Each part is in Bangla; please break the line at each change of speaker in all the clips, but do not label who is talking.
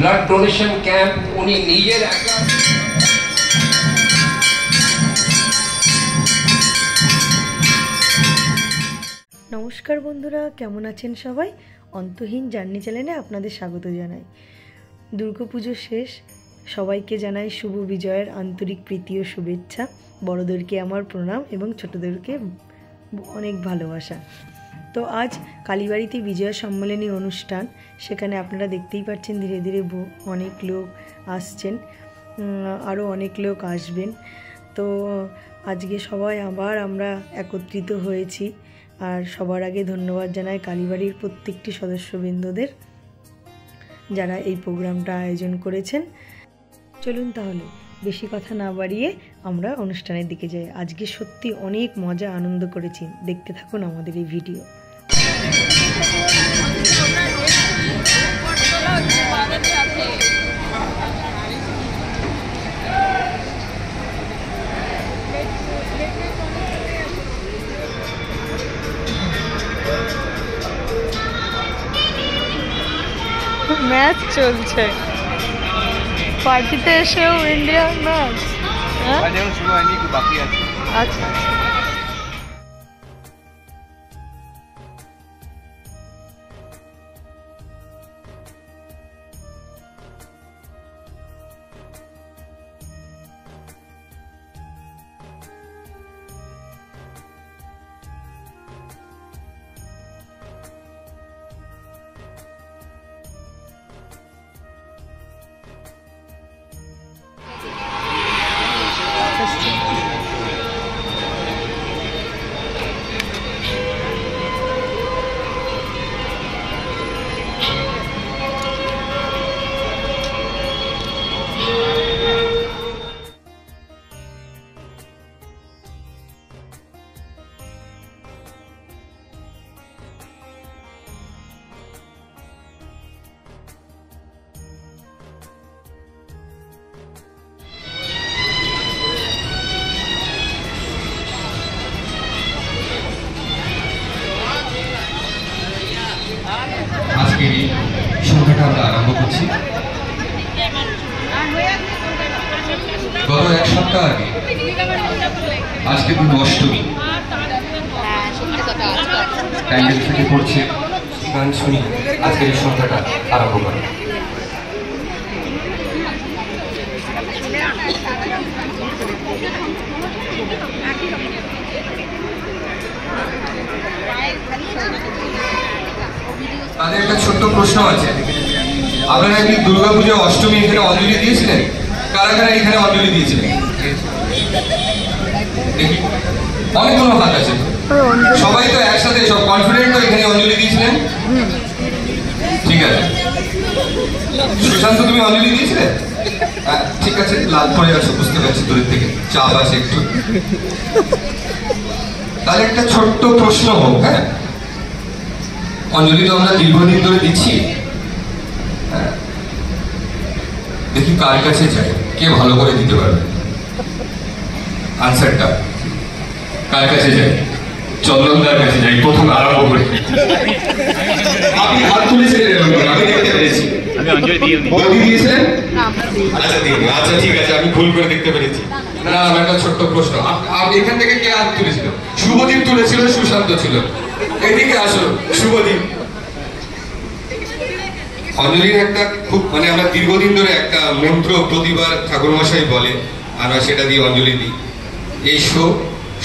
ব্লাড ডোনেশন ক্যাম্প উনি নিজের একা।
নমস্কার বন্ধুরা, কেমন আছেন সবাই? অন্তহীন জার্নি চ্যানেলে আপনাদের স্বাগত জানাই। দুর্গাপুজো শেষ, সবাইকে জানাই শুভ বিজয়ের আন্তরিক প্রীতি ও শুভেচ্ছা। বড়দেরকে আমার প্রণাম এবং ছোটদেরকে অনেক ভালোবাসা। তো আজ কালীবাড়িতে বিজয়া সম্মেলনী অনুষ্ঠান, সেখানে আপনারা দেখতেই পাচ্ছেন ধীরে ধীরে অনেক লোক আসছেন, আরও অনেক লোক আসবেন। তো আজকে সবাই আবার আমরা একত্রিত হয়েছি। আর সবার আগে ধন্যবাদ জানাই কালীবাড়ির প্রত্যেকটি সদস্যবৃন্দদের যারা এই প্রোগ্রামটা আয়োজন করেছেন। চলুন তাহলে বেশি কথা না বাড়িয়ে আমরা অনুষ্ঠানের দিকে যাই। আজকে সত্যি অনেক মজা আনন্দ করেছি, দেখতে থাকুন আমাদের এই ভিডিও। ম্যাচ চলছে, পার্টিতে এসেও ইন্ডিয়ার ম্যাচ শুরু হয়নি, বাকি আছে। আচ্ছা আচ্ছা।
আজকে সংখ্যাটা আমরা আরম্ভ করছি। গত এক সপ্তাহ আগে আজকে দিন অষ্টমী, প্যান্ডেল থেকে পড়ছে গান শুনি আজকের এই সংখ্যাটা আরম্ভ করে। তাদের একটা ছোট্ট প্রশ্ন আছে, আপনারা কি দুর্গাপুজো অষ্টমী এখানে অঞ্জলি দিয়েছিলেন? কারা কারা এখানে অঞ্জলি দিয়েছিলেন? দেখি অনেকগুলো হাত আছে, সবাই তো একসাথে সব কনফিডেন্ট তো এখানে অঞ্জলি দিয়েছিলেন? ঠিক আছে। সুশান্ত, তুমি অঞ্জলি দিয়েছিলে? ঠিক আছে, লাল পরে আছো, বুঝতে পারছি দূরের থেকে চাপ আছে একটু। তাহলে একটা ছোট্ট প্রশ্ন হোক, হ্যাঁ, অঞ্জলি তো আমরা দীর্ঘদিন ধরে দিচ্ছি, দেখি কার কাছে যাই, কে ভালো করে দিতে পারবে আনসারটা। কার কাছে যাই? চন্দনদার কাছে যাই, প্রথম আরম্ভ করি। আপনি হাত তুলেছিলেন, আমি দেখতে পেরেছি। দিয়েছিলেন? আচ্ছা ঠিক আছে, আমি ভুল করে দেখতে পেরেছি। না, আমার একটা ছোট্ট প্রশ্ন, আপনি এখান থেকে কে হাত তুলেছিল? শুভদীপ তুলেছিল, সুশান্ত ছিল। এদিকে আসো শুভদীপ। অঞ্জলির একটা খুব আমরা দীর্ঘদিন ধরে একটা মন্ত্র প্রতিবার ঠাকুরমশাই বলে, আমরা সেটা দিয়ে অঞ্জলি দিই। এসো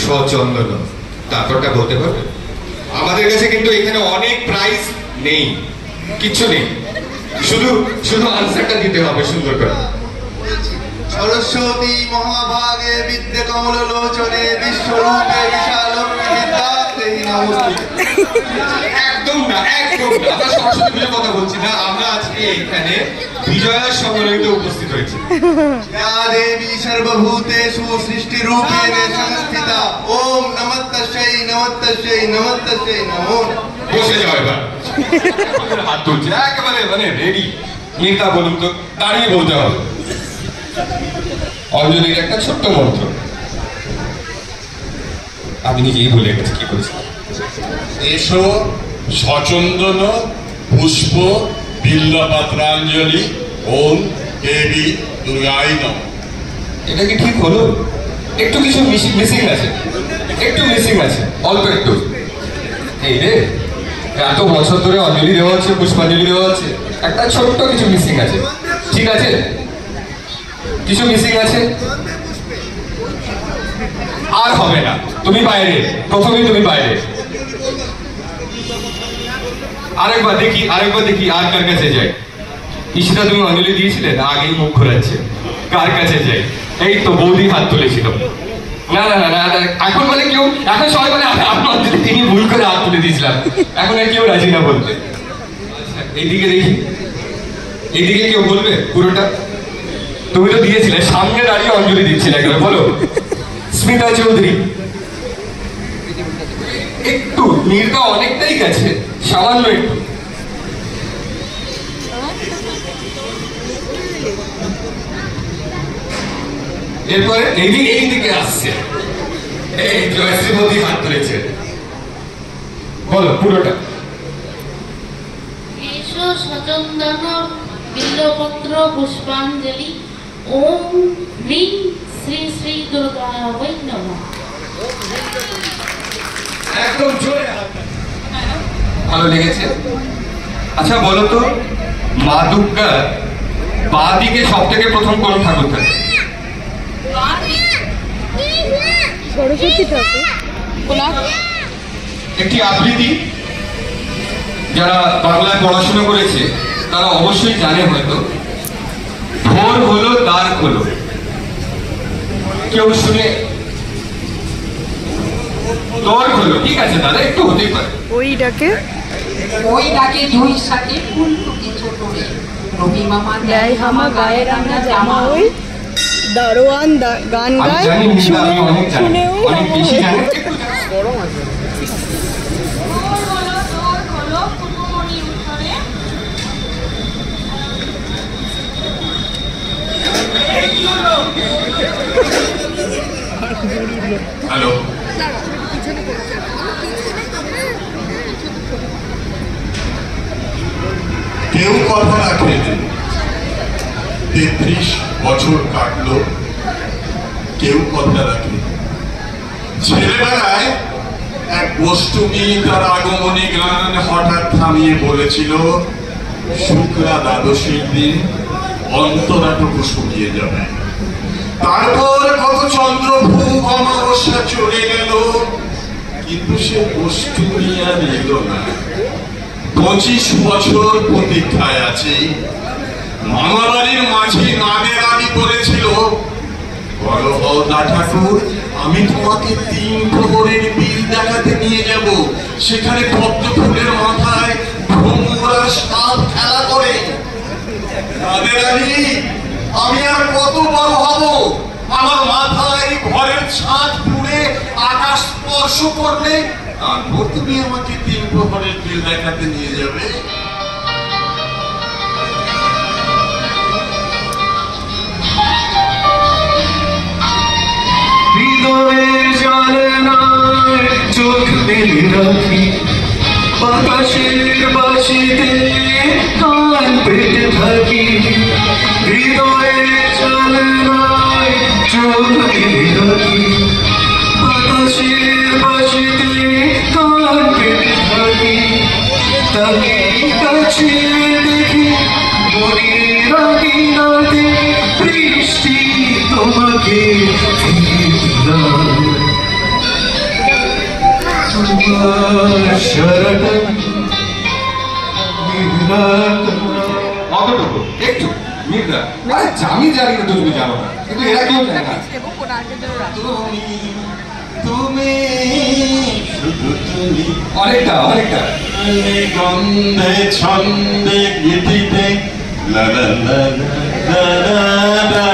সচন্দন, তারপরটা বলতে পারবে? আমাদের কাছে কিন্তু এখানে অনেক প্রাইজ নেই, কিচ্ছু নেই, শুধু শুধু আনসারটা দিতে হবে সুন্দর করে।
সরস্বতী মহাভাগে বিদ্যে কমল লোচনে বিশ্বরূপে বিশালক্ষ্মী বিদ্যাত্রেহি নমস্তুতে।
একদম না, একদম না, আমরা সরস্বতী পুজোর কথা বলছি না, আমরা আজকে এখানে বিজয়া সম্মেলনীতে উপস্থিত হয়েছি।
ইয়া দেবী সর্বভূতেষু সৃষ্টি রূপেণ সংস্থিতা, ওম নমস্তস্যৈ নমস্তস্যৈ নমস্তস্যৈ নমো।
বসে যাও এবার। হাত তুলছে একেবারে রেডি। নেতা বলুন তো, দাঁড়িয়ে বলতে হবে। অঞ্জলির একটা ছোট্ট মন্ত্র আমি নিজেই বলে গেছি, কি বলছি?
এসো সচন্দন পুষ্প বিল্লপত্রাঞ্জলি ওম দেবী দুর্গায় নমঃ।
এটা কি ঠিক হলো? একটু কিছু মিসিং আছে, একটু মিসিং আছে, অল্প একটু। এই রে, এত বছর ধরে অঞ্জলি দেওয়া হচ্ছে, পুষ্পাঞ্জলি দেওয়া হচ্ছে, একটা ছোট্ট কিছু মিসিং আছে। ঠিক আছে, কিছু মিসিং আছে, আর হবে না। তুমি বাইরে, প্রথমেই তুমি বাইরে। আরেকবার দেখি, আর কার কাছে যাই? ঈশিতা, তুমি অঞ্জলি দিয়েছিলে না? আগেই মুখ ঘোরাচ্ছে। কার কাছে যাই? এই তো বৌদি হাত তুলেছিল। না না না না, এখন বলে কেউ, এখন সবাই বলে আমি অঞ্জলি তিনি ভুল করে হাত তুলে দিয়েছিলাম, এখন আর কেউ রাজি না বলতে। এইদিকে দেখি, এইদিকে কেউ বলবে পুরোটা? তুমি তো দিয়েছিলে, সামনে দাঁড়িয়ে অঞ্জলি দিচ্ছিলে, একবার বলো। স্মিতা চৌধুরী, একটু নীলটা অনেকটাই গেছে, সামান্য একটু। এরপরে এইদিকে আসছে, এই জয়শ্রী মোদী হাত তুলেছে, বলো পুরোটা।
এসো সচন্দন বিল্লপত্র পুষ্পাঞ্জলি ওম হ্রিং শ্রী শ্রী দুর্গায় নমঃ।
একদম জোরে। ভালো লেগেছে? আচ্ছা বলো তো, মা দুর্গার বাঁ দিকে সব থেকে প্রথম কোন ঠাকুর থাকে?
সরস্বতী ঠাকুর।
একটি আবৃত্তি, যারা বাংলায় পড়াশোনা করেছে তারা অবশ্যই জানে হয়তো। ভোর হলো দ্বার হলো, কেউ শুনে? তোর হলো, ঠিক আছে দাদা, একটু হতেই পারে।
ওই ডাকে
দুই সাথে ফুল টুকে ছোট রে রবি মামা
গায়ে হামা গায়ে রাঙা জামা, ওই দারোয়ান গান
আমি
গায়,
জানি নিশা, আমি অনেক জানি,
শুনে ওই
অনেক বেশি জানি। হ্যালো,
কেউ কথা রাখে 33 বছর কাটলো, কেউ কথা রাখে। ছেলেবেলায় এক অষ্টমী তার আগমনী গান হঠাৎ থামিয়ে বলেছিল, শুক্লা দ্বাদশীর দিন অন্তরাটুকু শুকিয়ে যাবে। তারপর কত চন্দ্রভূপ অমাবস্যা চলে গেল, কিন্তু সে অষ্টমী আর এলো না। 25 বছর প্রতীক্ষায় আছে। মামাবাড়ির মাঝি নাগে দাবি করেছিল, বড় বড়দা ঠাকুর, আমি তোমাকে 3 প্রহরের বিল দেখাতে নিয়ে যাব, সেখানে পদ্ম ফুলের মাথায় ভ্রমরা সাপ খেলা করে। নাগে দাবি, আমি আর কত বড় হব? আমার মাথায় ঘরের ছাদ পুড়ে আকাশ স্পর্শ করলে তারপর তুমি আমাকে 3 প্রহরের বিল দেখাতে নিয়ে যাবে।
হৃদয়ের জ্বালানায় চোখ মেলে রাখি, বাতাসের বাঁশিতে কান পেতে থাকি। হৃদয়ের জ্বালানায় চোখ মেলে রাখি, বাতাসের বাঁশিতে কান পেতে থাকি। তাকে কাছে দেখে মনের আঙিনাতে বৃষ্টি তোমাকে অতটুকু একটু মির্জা, আমি জানি না তুমি জানো না, কিন্তু এরা কেউ জানে না। তুমি অনেকটা অনেকটা
গন্ধে ছন্দে গীতিতে লা লা লা লা লা লা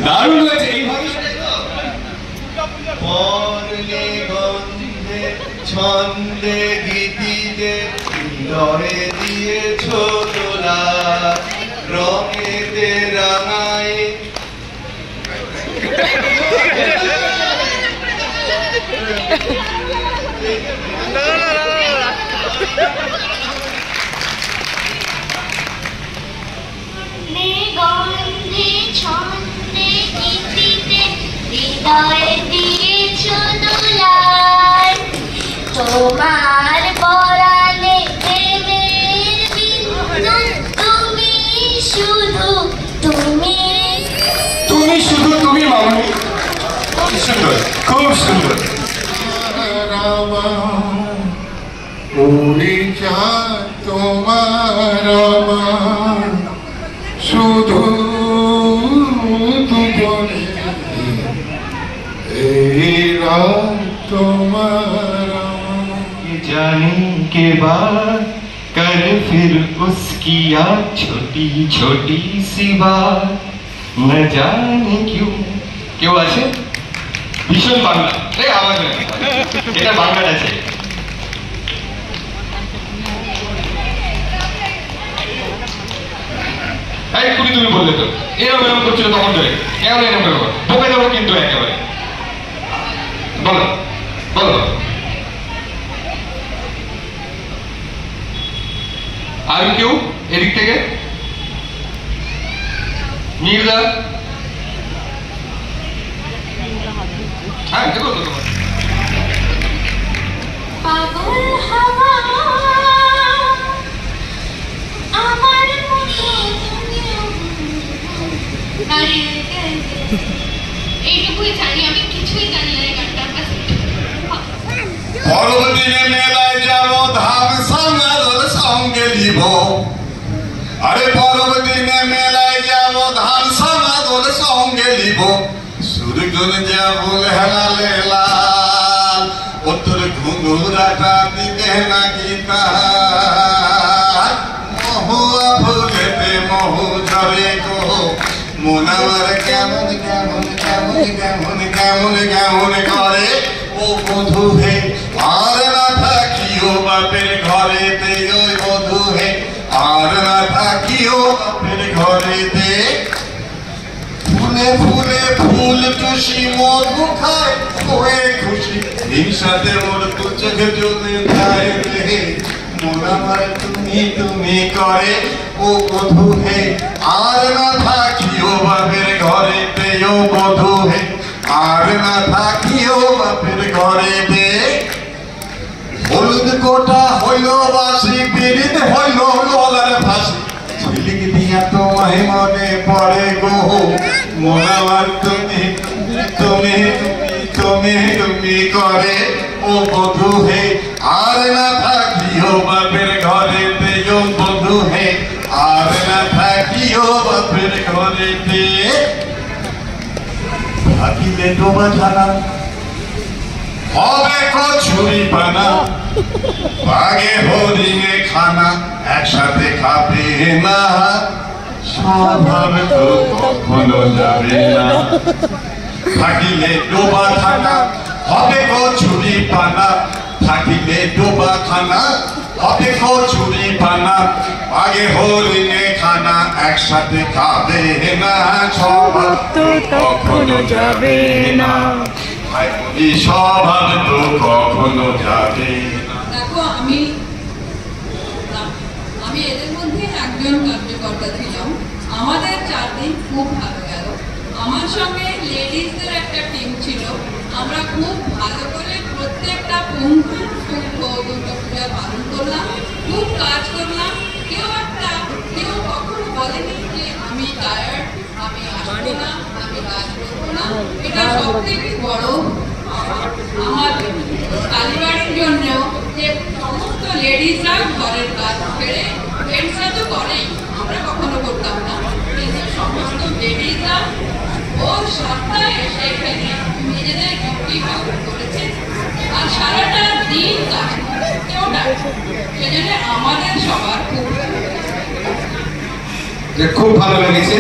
দারুণ হয়েছে। এইভাবে
ছন্দে গীতিতে লড়ে দিয়েছ তোলা, রঙেতে রাঙায়
তোমার পরাণে প্রেমের বিন্দু, তুমি শুধু তুমি,
তুমি শুধু তুমি মামনি। খুব সুন্দর, খুব সুন্দর।
পরিচয় তোমার আমার শুধু দুজনে, এই রাত তোমার
जाने के बाद कर फिर उसकी याद छोटी छोटी सी बात न जाने क्यों। क्यों আছে ভীষণ বাংলা এই আওয়াজ এটা বাংলা আছে। এই কুড়ি তুমি বললে তো এরকম এরকম করছিল তখন ধরে কেন এরকম করবো বোকে দেবো কিন্তু একেবারে। বলো বলো আর কেউ এদিক থেকে মির্জা। হ্যাঁ দেখো তো তোমার
পাগল হাওয়া আমার মতো এইটুকুই জানি, আমি কিছুই জানি না এই গানটার
পরদিনে মেলায় যাব ধাম সাঙ্গার সঙ্গে নিব, আরে পরদিনে মেলায় যাব ধাম সাঙ্গার সঙ্গে নিব, সূর্যন যাব হেলালে লাল, উত্তর ঘুঙ্গুরাটা দিবে নাকি তার, মহুয়া ফুলেতে মহু ঝরে গো, মন আমার কেমন কেমন কেমন কেমন কেমন কেমন করে ও বধূ হে, আর না থাকিও বাপের ঘরেতে ওই বধূ হে, আর না থাকিও বাপের ঘরেতে, ফুলে ফুলে ফুল টুসি মধু খায় হয়ে খুশি, হিংসাতে মোর দু চোখে যদি যায় রে, মন আমার তুমি তুমি করে ও বধূ হে, আর না থাকিও বাপের ঘরেতে ও বধূ হে, আর না থাকিও বাপের ঘরেতে, হলুদ কোটা হইল বাসি পিরিত হইল গলার ফাঁসি, ঝিলিক দিয়া তোমায় মনে পড়ে গো, মন আমার তুমি তুমি তুমি তুমি করে ও বধূ হে, আর না থাকিও বাপের ঘরেতে ও বধূ হে, আর না থাকিও বাপের ঘরেতে, থাকিলে ডোবা ছানা হবে কচুরি পানা, বাগে হরিণে খানা একসাথে খাবে না, স্বভাব তো কখনো যাবে না, থাকিলে ডোবা খানা হবে কচুরি পানা, থাকিলে ডোবা খানা হবে কচুরি পানা, বাগে হরিণে খানা একসাথে খাবে না, স্বভাব তো কখনো যাবে না, স্বভাব তো কখনো যাবে না।
দেখো আমি এদের মধ্যে একজন কার্যকর্তা ছিলাম। আমাদের 4 দিন খুব ভালো গেল। আমার সঙ্গে লেডিসদের একটা টিম ছিল। আমরা খুব ভালো করে প্রত্যেকটা দুর্গাপূজা পালন করলাম, খুব কাজ করলাম। কেউ কখনো বলেনি যে আমি টায়ার্ড, আমি আসবো না, আমি কাজ করবো না। এটা সব থেকে বড় আমার কালীবাড়ির জন্য যে সমস্ত লেডিসরা ঘরের কাজ ছেড়ে, জেন্টসরা তো করেই, আমরা কখনো করতাম না, কিন্তু সমস্ত লেডিসরা ও সপ্তাহে এসে এখানে নিজেদের ডিউটি পালন করেছে আর সারাটা দিন কাজ কেউ ডাকছে। সেজন্য আমাদের সবার
খুব ভালো লেগেছে।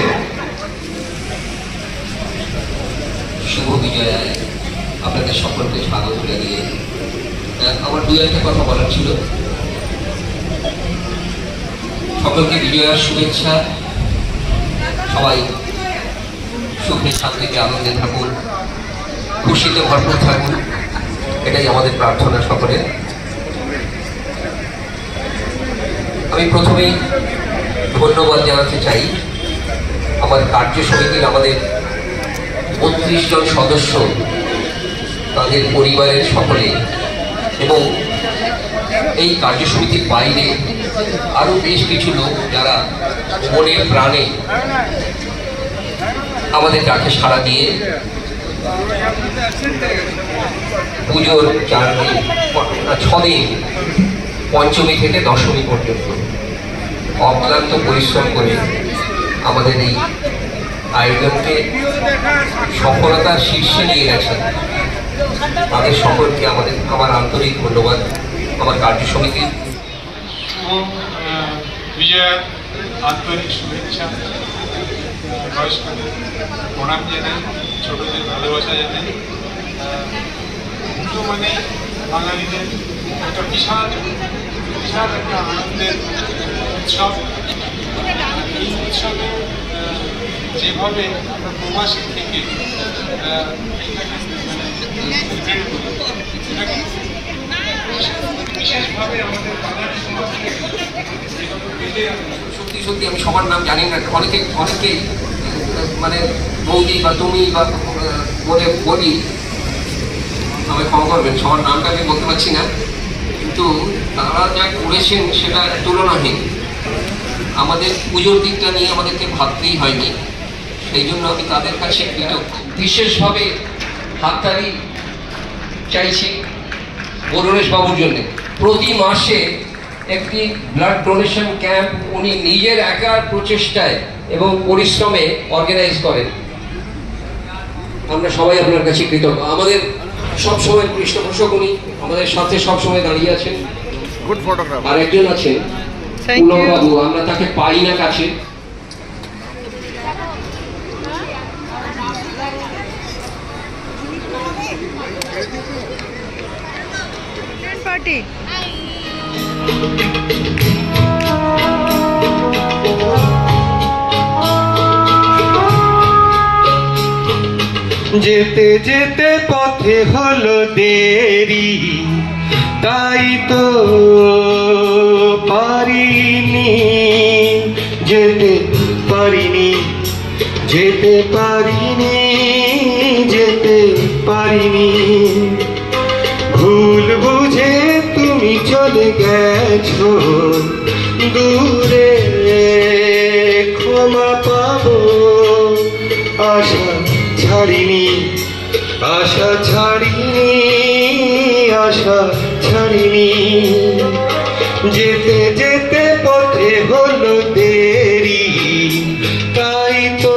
শুভ বিজয়ায় আপনাদের সকলকে স্বাগত জানিয়ে আমার 2-1টা কথা বলার ছিল। সকলকে বিজয়ার শুভেচ্ছা। সবাই সুখে শান্তিতে আনন্দে থাকুন, খুশিতে ভরপুর থাকুন, এটাই আমাদের প্রার্থনা সকলের। আমি প্রথমেই ধন্যবাদ জানাতে চাই আমার কার্য সমিতির আমাদের 32 জন সদস্য, তাদের পরিবারের সকলে এবং এই কার্য সমিতির বাইরে আরো বেশ কিছু লোক যারা মনে প্রাণে আমাদের ডাকে সাড়া দিয়ে পুজোর 6 দিন পঞ্চমী থেকে দশমী পর্যন্ত অক্লান্ত পরিশ্রম করে আমাদের এই আয়োজনকে সফলতার শীর্ষে নিয়ে গেছে। তাদের সকলকে আমার আন্তরিক ধন্যবাদ। আমার কার্য সমিতি
বিজয়ার আন্তরিক শুভেচ্ছা, বয়স্কদের প্রণাম জানাই, ছোটদের ভালোবাসা জানাই। পুজো মানে বাঙালিদের একটা বিশাল একটা আনন্দের উৎসব। এই উৎসবে যেভাবে আমরা প্রবাসী থেকে বিশেষভাবে আমাদের বাঙালি সমাজ
সত্যি সত্যি আমি সবার নাম জানি না, অনেকেই মানে বৌদি বা তুমি বা বলে বলি, আমায় ক্ষমা করবেন, সবার নামটা আমি বলতে পারছি না, কিন্তু তারা যা করেছেন সেটা তুলনাহীন। আমাদের পুজোর দিকটা নিয়ে আমাদেরকে ভাবতেই হয়নি, সেই জন্য আমি তাদের কাছে বিশেষভাবে হাততালি চাইছি বরুণেশ বাবুর জন্য। প্রতি মাসে একটি ব্লাড ডোনেশন ক্যাম্প উনি নিজের একার প্রচেষ্টায় এবং পরিশ্রমে অর্গানাইজ করেন। আমরা সবাই আপনার কাছে কৃতজ্ঞ। আমাদের সবসময় পৃষ্ঠপোষক উনি আমাদের সাথে সবসময় দাঁড়িয়ে আছেন। আর একজন আছেন পুলক বাবু, আমরা তাকে পাই না কাছে,
পার্টি
যেতে যেতে পথে হলো দেরি, তাই তো পারিনি যেতে পারিনি, যেতে পারিনি, যেতে পারিনি। ভুল বুঝে তুমি চলে গেছো দূরে, ক্ষমা পাবো আশা ছাড়িনি, আশা ছাড়িনি, আশা ছাড়িনি। যেতে যেতে পথে হলো দেরি, তাই তো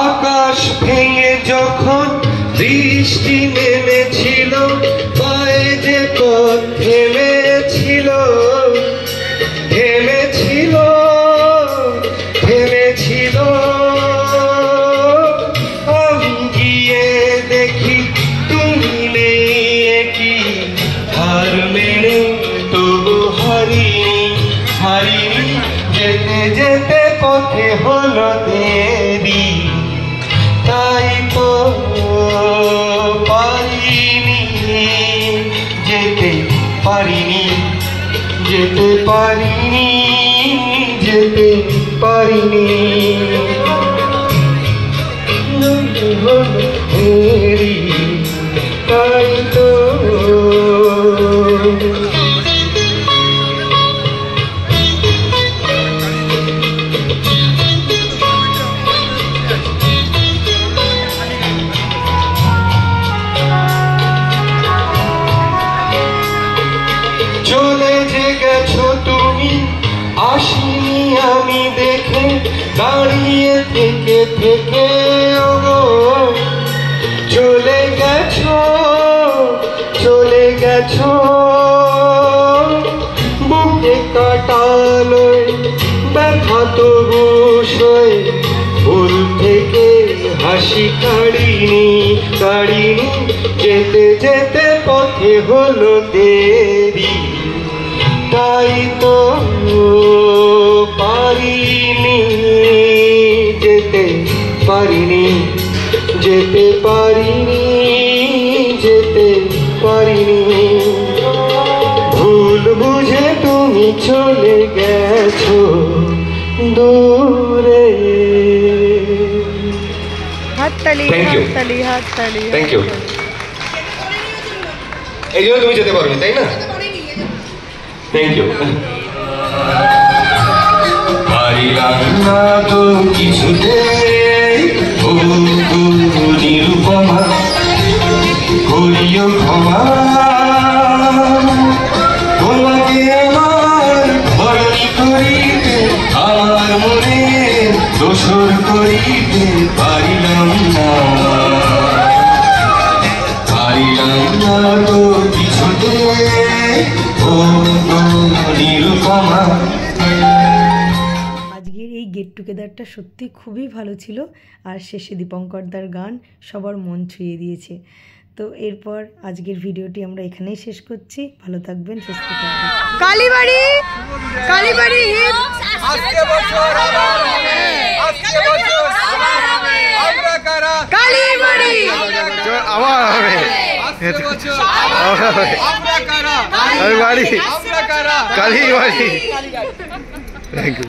আকাশ ভেঙে যখন বৃষ্টি নেমেছিল, পায়ে যে পথ থেমেছিল, থেমেছিল, থেমেছিল। আমি গিয়ে দেখি তুমি নেই, কি হার মেনে তবু হারিনি, হারিনি। যেতে যেতে পথে হলো দেরি, তাই তো পারিনি, যেতে পারিনি, যেতে পারিনি, যেতে পারিনি। দেরি, তাই তো চলে যে গেছো তুমি, আসিনি আমি দেখে, দাঁড়িয়ে থেকে থেকে ওগো চলে গেছো, চলে গেছো। বুকে কাটালো ব্যথা তবু সয়ে, ভুল থেকে হাসি কাড়িনি, কাড়িনি। যেতে যেতে পথে হলো দেরি, তাই তো পারিনি, যেতে পারিনি, যেতে পারিনি, যেতে পারিনি। ভুল বুঝে তুমি তুমি চলে গেছো দূরে।
হাততালি
Thank you.
হাততালি হাততালি।
Thank you. এই জন্য তুমি যেতে পারোনি, তাই না? Thank you. পারিলাম না তো কিছুতে ও নিরুপমা, করিও ক্ষমা তোমাকে আমার বরণ করিতে, আমার মনে দোসর করিতে পারিলাম না, পারিলাম না তো কিছুতে ও নিরুপমা।
আজকের এই গেট টুগেদারটা সত্যি খুবই ভালো ছিল, আর শেষে দীপঙ্করদার গান সবার মন ছুঁয়ে দিয়েছে। তো এরপর আজকের ভিডিওটি আমরা এখানেই শেষ করছি। ভালো থাকবেন, সুস্থ থাকবেন। কালীবাড়ি কালীবাড়ি
আজকে বছর আবার হবে, আজকে বছর আবার হবে, আমরা কারা
কালীবাড়ি
আবার হবে, আজকে বছর আবার হবে, আমরা কারা কালীবাড়ি, আমরা কারা কালীবাড়ি। Thank you.